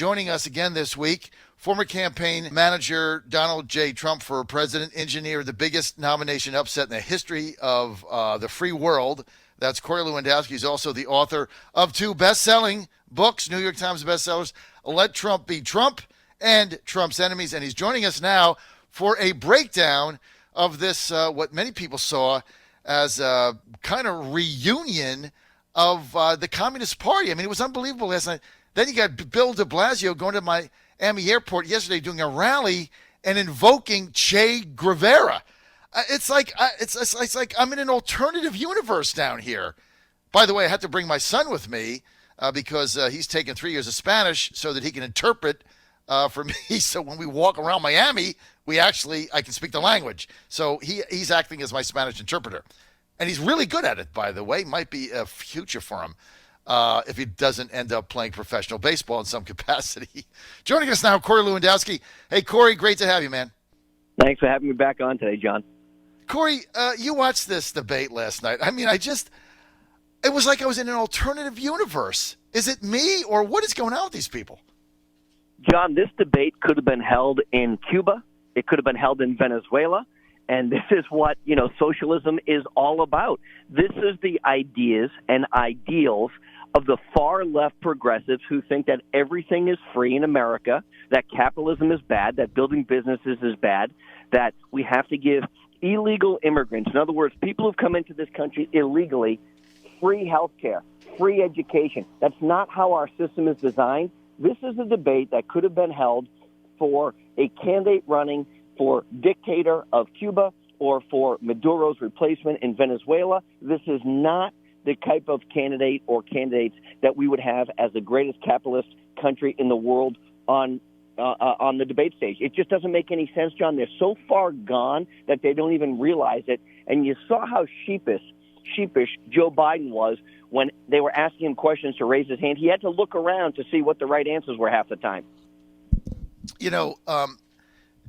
joining us again this week. Former campaign manager Donald J. Trump for president, engineered the biggest nomination upset in the history of the free world. That's Corey Lewandowski. He's also the author of 2 best-selling books, New York Times bestsellers, Let Trump Be Trump and Trump's Enemies. And he's joining us now for a breakdown of this, what many people saw as a kind of reunion of the Communist Party. I mean, it was unbelievable last night. Then you got Bill de Blasio going to Miami Airport yesterday doing a rally and invoking Che Guevara. It's like I'm in an alternative universe down here. By the way, I had to bring my son with me because he's taken 3 years of Spanish so that he can interpret for me. So when we walk around Miami, I can speak the language. So he's acting as my Spanish interpreter. And he's really good at it, by the way. Might be a future for him if he doesn't end up playing professional baseball in some capacity. Joining us now, Corey Lewandowski. Hey, Corey, great to have you, man. Thanks for having me back on today, John. Corey, you watched this debate last night. I mean, it was like I was in an alternative universe. Is it me, or what is going on with these people? John, this debate could have been held in Cuba. It could have been held in Venezuela. And this is what, socialism is all about. This is the ideas and ideals of the far-left progressives who think that everything is free in America, that capitalism is bad, that building businesses is bad, that we have to give illegal immigrants, in other words, people who've come into this country illegally, free health care, free education. That's not how our system is designed. This is a debate that could have been held for a candidate running for dictator of Cuba or for Maduro's replacement in Venezuela. This is not the type of candidate or candidates that we would have as the greatest capitalist country in the world on the debate stage. It just doesn't make any sense, John. They're so far gone that they don't even realize it. And you saw how sheepish Joe Biden was when they were asking him questions to raise his hand. He had to look around to see what the right answers were half the time.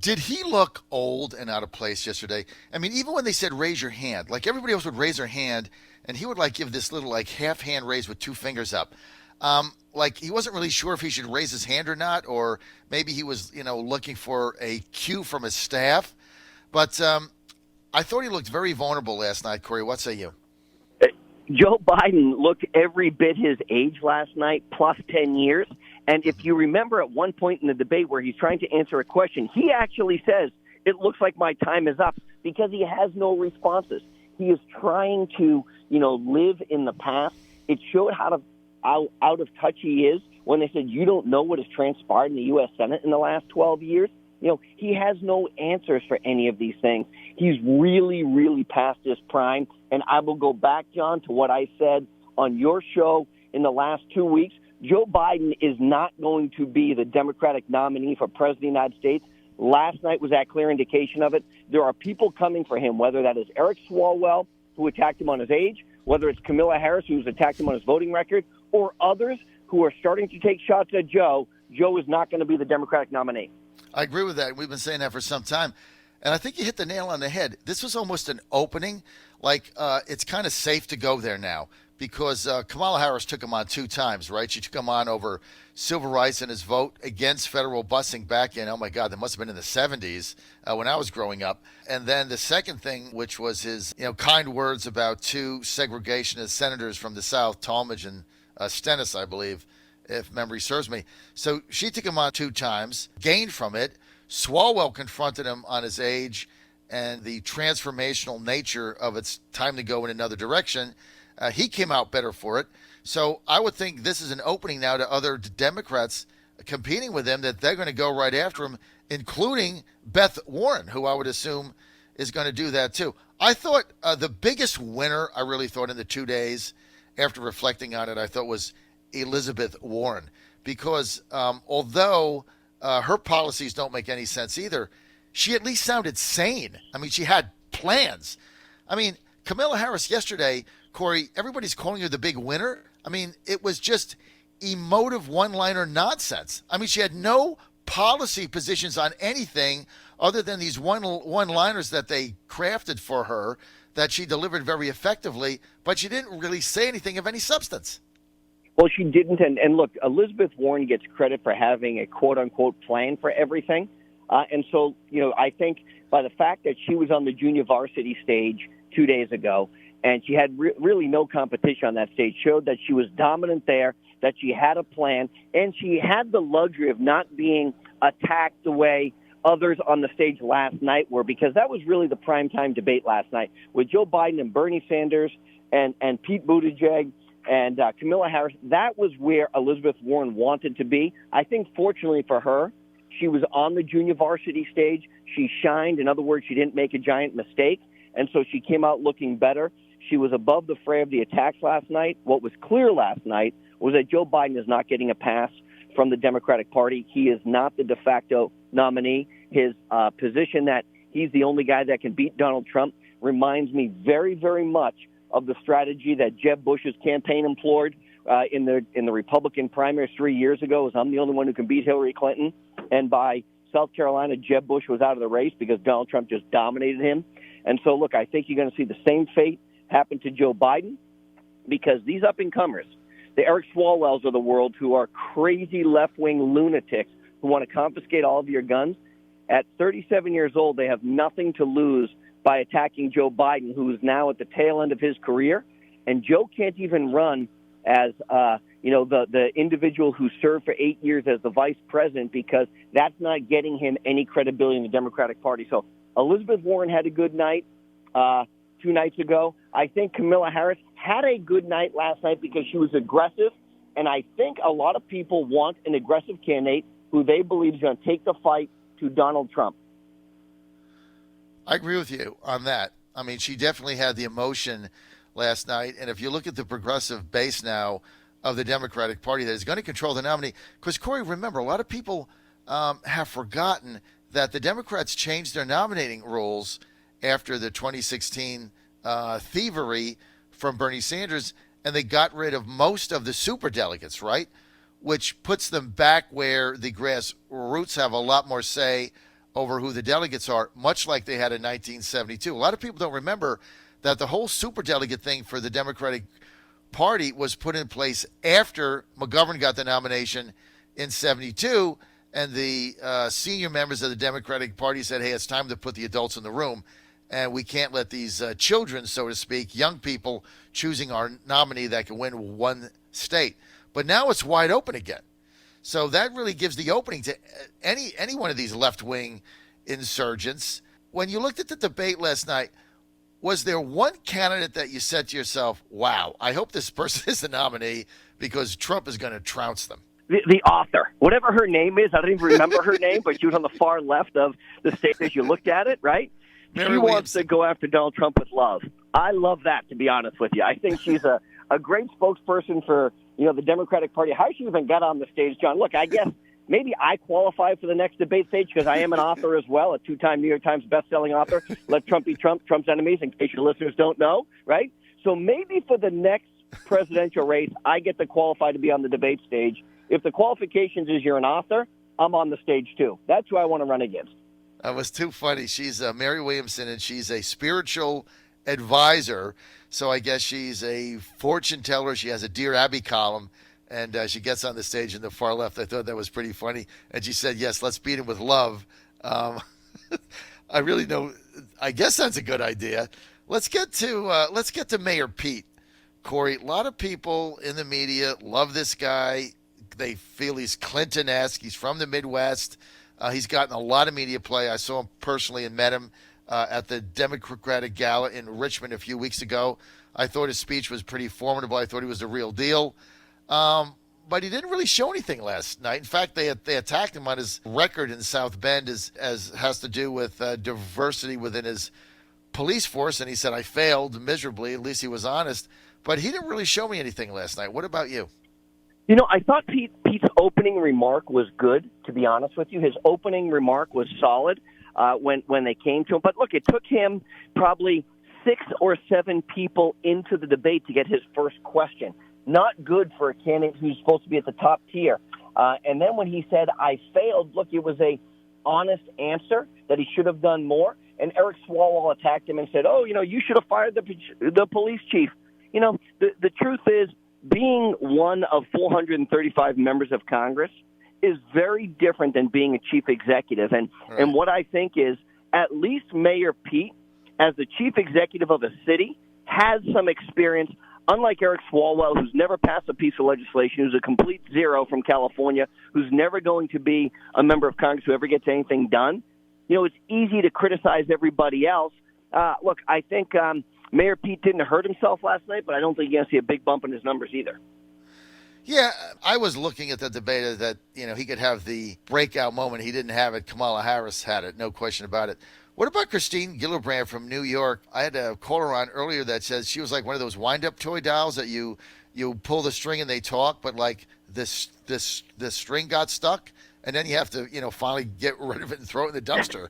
Did he look old and out of place yesterday? I mean, even when they said raise your hand, like everybody else would raise their hand, and he would give this little half hand raise with 2 fingers up. He wasn't really sure if he should raise his hand or not, or maybe he was, looking for a cue from his staff. But I thought he looked very vulnerable last night. Corey, what say you? Joe Biden looked every bit his age last night, plus 10 years. And if you remember at one point in the debate where he's trying to answer a question, he actually says, it looks like my time is up, because he has no responses. He is trying to, live in the past. It showed how out of touch he is when they said, you don't know what has transpired in the U.S. Senate in the last 12 years. He has no answers for any of these things. He's really, really past his prime. And I will go back, John, to what I said on your show in the last 2 weeks. Joe Biden is not going to be the Democratic nominee for president of the United States. Last night was that clear indication of it. There are people coming for him, whether that is Eric Swalwell, who attacked him on his age, whether it's Kamala Harris, who's attacked him on his voting record, or others who are starting to take shots at Joe. Joe is not going to be the Democratic nominee. I agree with that. We've been saying that for some time. And I think you hit the nail on the head. This was almost an opening. It's kind of safe to go there now, because Kamala Harris took him on 2 times, right? She took him on over civil rights and his vote against federal busing back in, oh my God, that must have been in the 70s when I was growing up. And then the second thing, which was his kind words about 2 segregationist senators from the South, Talmadge and Stennis, I believe, if memory serves me. So she took him on 2 times, gained from it. Swalwell confronted him on his age and the transformational nature of it's time to go in another direction. He came out better for it. So I would think this is an opening now to other Democrats competing with him, that they're going to go right after him, including Beth Warren, who I would assume is going to do that too. I thought the biggest winner, I really thought in the 2 days after reflecting on it, I thought was Elizabeth Warren, because although her policies don't make any sense either, she at least sounded sane. I mean, she had plans. I mean, Kamala Harris yesterday, Corey, everybody's calling her the big winner. I mean, it was just emotive one-liner nonsense. I mean, she had no policy positions on anything other than these one-liners that they crafted for her that she delivered very effectively, but she didn't really say anything of any substance. Well, she didn't. And look, Elizabeth Warren gets credit for having a quote-unquote plan for everything. And so, I think by the fact that she was on the junior varsity stage 2 days ago and she had really no competition on that stage, showed that she was dominant there, that she had a plan, and she had the luxury of not being attacked the way others on the stage last night were, because that was really the primetime debate last night with Joe Biden and Bernie Sanders and Pete Buttigieg and Kamala Harris. That was where Elizabeth Warren wanted to be. I think, fortunately for her, she was on the junior varsity stage. She shined. In other words, she didn't make a giant mistake, and so she came out looking better. She was above the fray of the attacks last night. What was clear last night was that Joe Biden is not getting a pass from the Democratic Party. He is not the de facto nominee. His position that he's the only guy that can beat Donald Trump reminds me very, very much of the strategy that Jeb Bush's campaign employed in the Republican primaries 3 years ago. Was I'm the only one who can beat Hillary Clinton, and by South Carolina, Jeb Bush was out of the race because Donald Trump just dominated him. And so, look, I think you're going to see the same fate happen to Joe Biden, because these up-and-comers, the Eric Swalwells of the world, who are crazy left-wing lunatics who want to confiscate all of your guns, at 37 years old, they have nothing to lose by attacking Joe Biden, who is now at the tail end of his career. And Joe can't even run as the individual who served for 8 years as the vice president, because that's not getting him any credibility in the Democratic Party. So Elizabeth Warren had a good night 2 nights ago. I think Kamala Harris had a good night last night because she was aggressive, and I think a lot of people want an aggressive candidate who they believe is going to take the fight to Donald Trump. I agree with you on that. I mean, she definitely had the emotion last night, and if you look at the progressive base now of the Democratic Party that is going to control the nominee, because, Corey, remember, a lot of people have forgotten that the Democrats changed their nominating rules after the 2016 thievery from Bernie Sanders, and they got rid of most of the superdelegates, right? Which puts them back where the grassroots have a lot more say over who the delegates are, much like they had in 1972. A lot of people don't remember that the whole superdelegate thing for the Democratic Party was put in place after McGovern got the nomination in 72, and the senior members of the Democratic Party said, hey, it's time to put the adults in the room, and we can't let these children, so to speak, young people, choosing our nominee that can win one state. But now it's wide open again. So that really gives the opening to any one of these left-wing insurgents. When you looked at the debate last night, was there one candidate that you said to yourself, wow, I hope this person is the nominee because Trump is going to trounce them? The author, whatever her name is, I don't even remember her name, but she was on the far left of the stage as you looked at it, right? She wants to go after Donald Trump with love. I love that, to be honest with you. I think she's a great spokesperson for the Democratic Party. How she even got on the stage, John? Look, I guess maybe I qualify for the next debate stage because I am an author as well, a 2-time New York Times best-selling author. Let Trump be Trump, Trump's enemies, in case your listeners don't know, right? So maybe for the next presidential race, I get to qualify to be on the debate stage. If the qualifications is you're an author, I'm on the stage too. That's who I want to run against. That was too funny. She's Mary Williamson, and she's a spiritual advisor. So I guess she's a fortune teller. She has a Dear Abby column, and she gets on the stage in the far left. I thought that was pretty funny. And she said, yes, let's beat him with love. I really know. I guess that's a good idea. Let's get to Mayor Pete. Corey, a lot of people in the media love this guy. They feel he's Clinton-esque. He's from the Midwest. He's gotten a lot of media play. I saw him personally and met him at the Democratic Gala in Richmond a few weeks ago. I thought his speech was pretty formidable. I thought he was the real deal. But he didn't really show anything last night. In fact, they attacked him on his record in South Bend as has to do with diversity within his police force. And he said, I failed miserably. At least he was honest. But he didn't really show me anything last night. What about you? I thought Pete's opening remark was good, to be honest with you. His opening remark was solid when they came to him. But look, it took him probably 6 or 7 people into the debate to get his first question. Not good for a candidate who's supposed to be at the top tier. And then when he said, I failed, look, it was a honest answer that he should have done more. And Eric Swalwell attacked him and said, you should have fired the police chief. The truth is, being one of 435 members of Congress is very different than being a chief executive. And what I think is at least Mayor Pete, as the chief executive of a city, has some experience, unlike Eric Swalwell, who's never passed a piece of legislation, who's a complete zero from California, who's never going to be a member of Congress who ever gets anything done. You know, it's easy to criticize everybody else. Look, I think Mayor Pete didn't hurt himself last night, but I don't think you're going to see a big bump in his numbers either. Yeah, I was looking at the debate that, you know, he could have the breakout moment. He didn't have it. Kamala Harris had it, no question about it. What about Christine Gillibrand from New York? I had a caller on earlier that says she was like one of those wind-up toy dolls that you pull the string and they talk, but like this string got stuck, and then you have to, you know, finally get rid of it and throw it in the dumpster.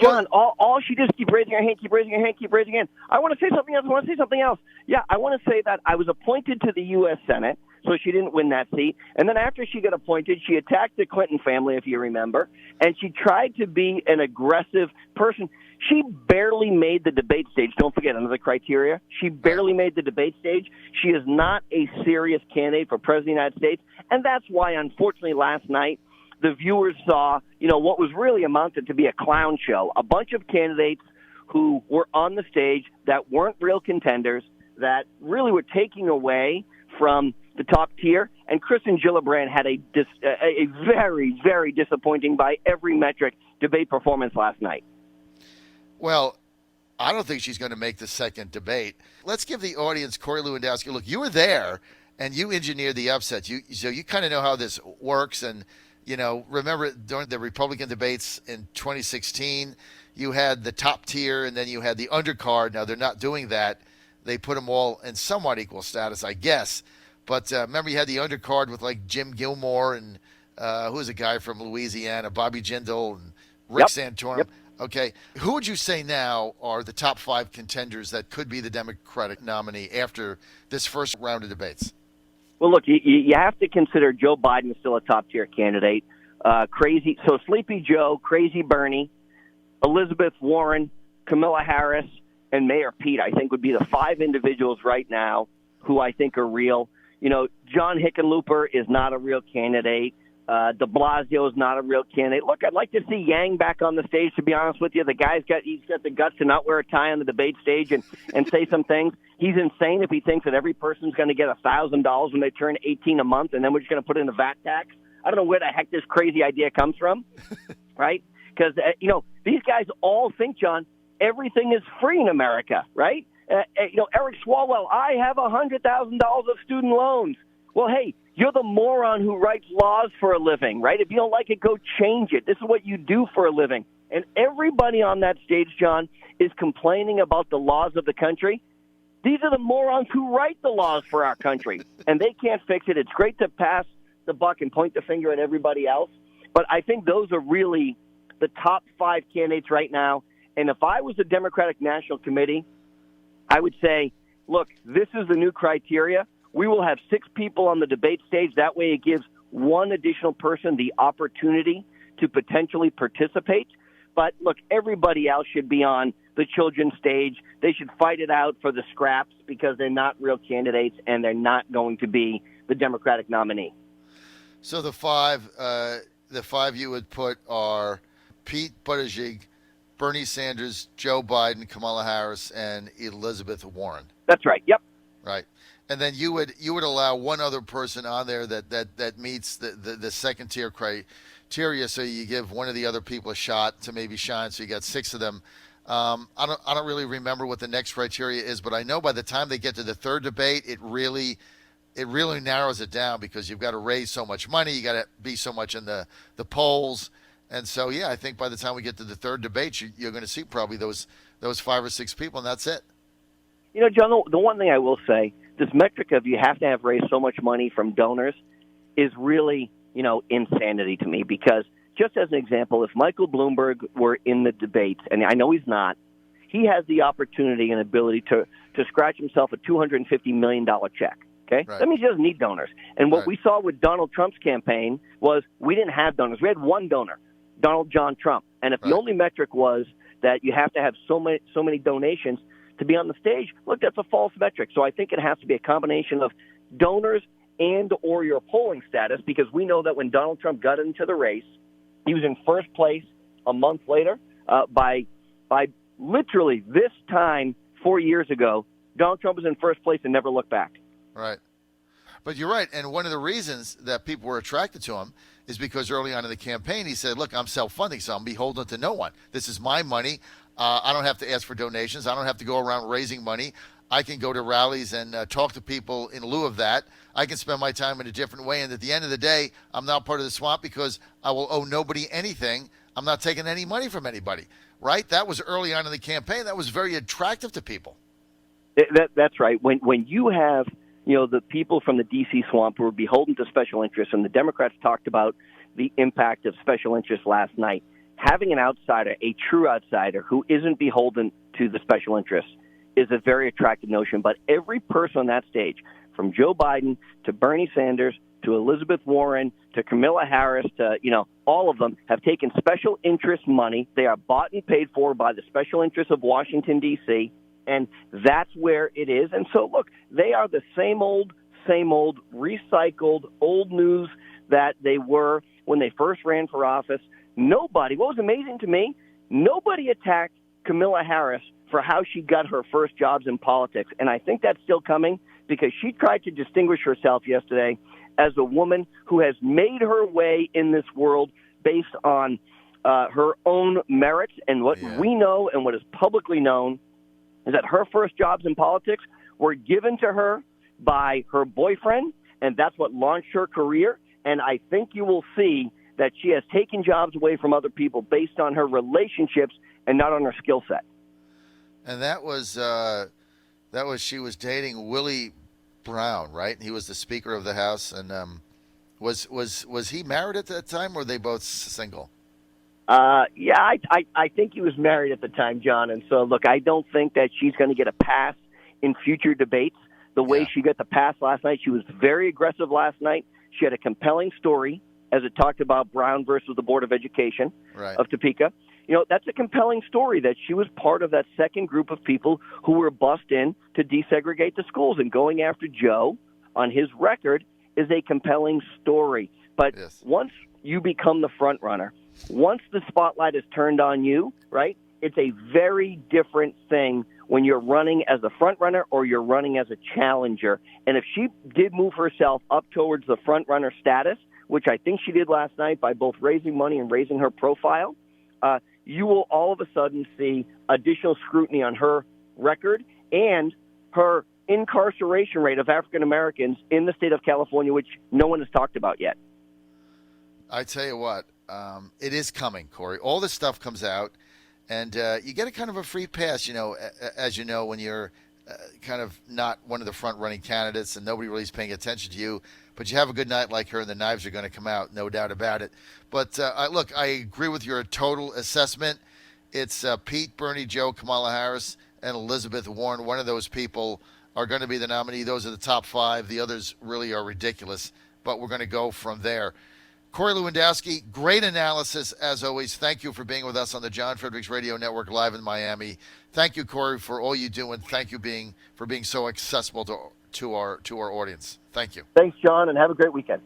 John, all she does is keep raising her hand, keep raising her hand, keep raising her hand. I want to say something else. Yeah, I want to say that I was appointed to the U.S. Senate, so she didn't win that seat. And then after she got appointed, she attacked the Clinton family, if you remember, and she tried to be an aggressive person. She barely made the debate stage. Don't forget, under the criteria, she barely made the debate stage. She is not a serious candidate for President of the United States, and that's why, unfortunately, last night, the viewers saw, you know, what was really amounted to be a clown show. A bunch of candidates who were on the stage that weren't real contenders, that really were taking away from the top tier. And Kristen Gillibrand had a very, very disappointing by every metric debate performance last night. Well, I don't think she's going to make the second debate. Let's give the audience Corey Lewandowski. Look, you were there, and you engineered the upset. So you kind of know how this works. And, you know, remember during the Republican debates in 2016, you had the top tier, and then you had the undercard. Now, they're not doing that. They put them all in somewhat equal status, I guess. But remember, you had the undercard with, like, Jim Gilmore and who was a guy from Louisiana, Bobby Jindal and Rick Santorum. Yep. Okay. Who would you say now are the top 5 contenders that could be the Democratic nominee after this first round of debates? Well, look, you have to consider Joe Biden is still a top-tier candidate. So Sleepy Joe, Crazy Bernie, Elizabeth Warren, Kamala Harris, and Mayor Pete, I think, would be the 5 individuals right now who I think are real. You know, John Hickenlooper is not a real candidate. De Blasio is not a real candidate. Look, I'd like to see Yang back on the stage, to be honest with you. The guy's got the guts to not wear a tie on the debate stage and say some things. He's insane if he thinks that every person's going to get $1,000 when they turn 18 a month, and then we're just going to put in a VAT tax. I don't know where the heck this crazy idea comes from, right? Because, you know, these guys all think, John, everything is free in America, right? You know, Eric Swalwell, I have $100,000 of student loans. Well, hey, you're the moron who writes laws for a living, right? If you don't like it, go change it. This is what you do for a living. And everybody on that stage, John, is complaining about the laws of the country. These are the morons who write the laws for our country, and they can't fix it. It's great to pass the buck and point the finger at everybody else, but I think those are really the top 5 candidates right now. And if I was the Democratic National Committee, I would say, look, this is the new criteria. We will have 6 people on the debate stage. That way it gives one additional person the opportunity to potentially participate. But, look, everybody else should be on the children's stage. They should fight it out for the scraps because they're not real candidates and they're not going to be the Democratic nominee. So the five you would put are Pete Buttigieg, Bernie Sanders, Joe Biden, Kamala Harris, and Elizabeth Warren. That's right. Yep. Right. And then you would allow one other person on there that meets the second tier criteria. So you give one of the other people a shot to maybe shine. So you got 6 of them. I don't really remember what the next criteria is, but I know by the time they get to the third debate, it really narrows it down because you've got to raise so much money. You got to be so much in the polls. And so, yeah, I think by the time we get to the third debate, you're going to see probably those 5 or 6 people, and that's it. You know, John, the one thing I will say, this metric of you have to have raised so much money from donors is really, you know, insanity to me because just as an example, if Michael Bloomberg were in the debates, and I know he's not, he has the opportunity and ability to scratch himself a $250 million check. Okay? Right. That means he doesn't need donors. And what we saw with Donald Trump's campaign was we didn't have donors. We had one donor, Donald John Trump. And if the only metric was that you have to have so many donations, to be on the stage, look, that's a false metric. So I think it has to be a combination of donors and or your polling status, because we know that when Donald Trump got into the race, he was in first place a month later. By literally this time 4 years ago, Donald Trump was in first place and never looked back. Right. But you're right. And one of the reasons that people were attracted to him is because early on in the campaign, he said, look, I'm self-funding, so I'm beholden to no one. This is my money. I don't have to ask for donations. I don't have to go around raising money. I can go to rallies and talk to people in lieu of that. I can spend my time in a different way. And at the end of the day, I'm not part of the swamp because I will owe nobody anything. I'm not taking any money from anybody. Right? That was early on in the campaign. That was very attractive to people. That's right. When you have, the people from the D.C. swamp who are beholden to special interests, and the Democrats talked about the impact of special interests last night, having an outsider, a true outsider who isn't beholden to the special interests, is a very attractive notion. But every person on that stage, from Joe Biden to Bernie Sanders to Elizabeth Warren to Kamala Harris to, all of them have taken special interest money. They are bought and paid for by the special interests of Washington, D.C., and that's where it is. And so, look, they are the same old, recycled old news that they were when they first ran for office. What was amazing to me, nobody attacked Kamala Harris for how she got her first jobs in politics. And I think that's still coming because she tried to distinguish herself yesterday as a woman who has made her way in this world based on her own merits. And what we know and what is publicly known is that her first jobs in politics were given to her by her boyfriend, and that's what launched her career. And I think you will see that she has taken jobs away from other people based on her relationships and not on her skill set. And that was she was dating Willie Brown, right? He was the Speaker of the House, and was he married at that time, or were they both single? I think he was married at the time, John. And so, look, I don't think that she's going to get a pass in future debates the way she got the pass last night. She was very aggressive last night. She had a compelling story, as it talked about Brown versus the Board of Education of Topeka. That's a compelling story that she was part of that second group of people who were bussed in to desegregate the schools. And going after Joe on his record is a compelling story. But once you become the front runner, once the spotlight is turned on you, right, it's a very different thing when you're running as a front runner or you're running as a challenger. And if she did move herself up towards the front runner status, which I think she did last night by both raising money and raising her profile, you will all of a sudden see additional scrutiny on her record and her incarceration rate of African Americans in the state of California, which no one has talked about yet. I tell you what, it is coming, Corey. All this stuff comes out, and you get a kind of a free pass, as you know, when you're kind of not one of the front-running candidates and nobody really is paying attention to you, but you have a good night like her and the knives are going to come out, no doubt about it. But, look, I agree with your total assessment. It's Pete, Bernie, Joe, Kamala Harris, and Elizabeth Warren. One of those people are going to be the nominee. Those are the top five. The others really are ridiculous, but we're going to go from there. Corey Lewandowski, great analysis as always. Thank you for being with us on the John Fredericks Radio Network live in Miami. Thank you, Corey, for all you do, and thank you for being so accessible to our audience. Thank you. Thanks, John, and have a great weekend.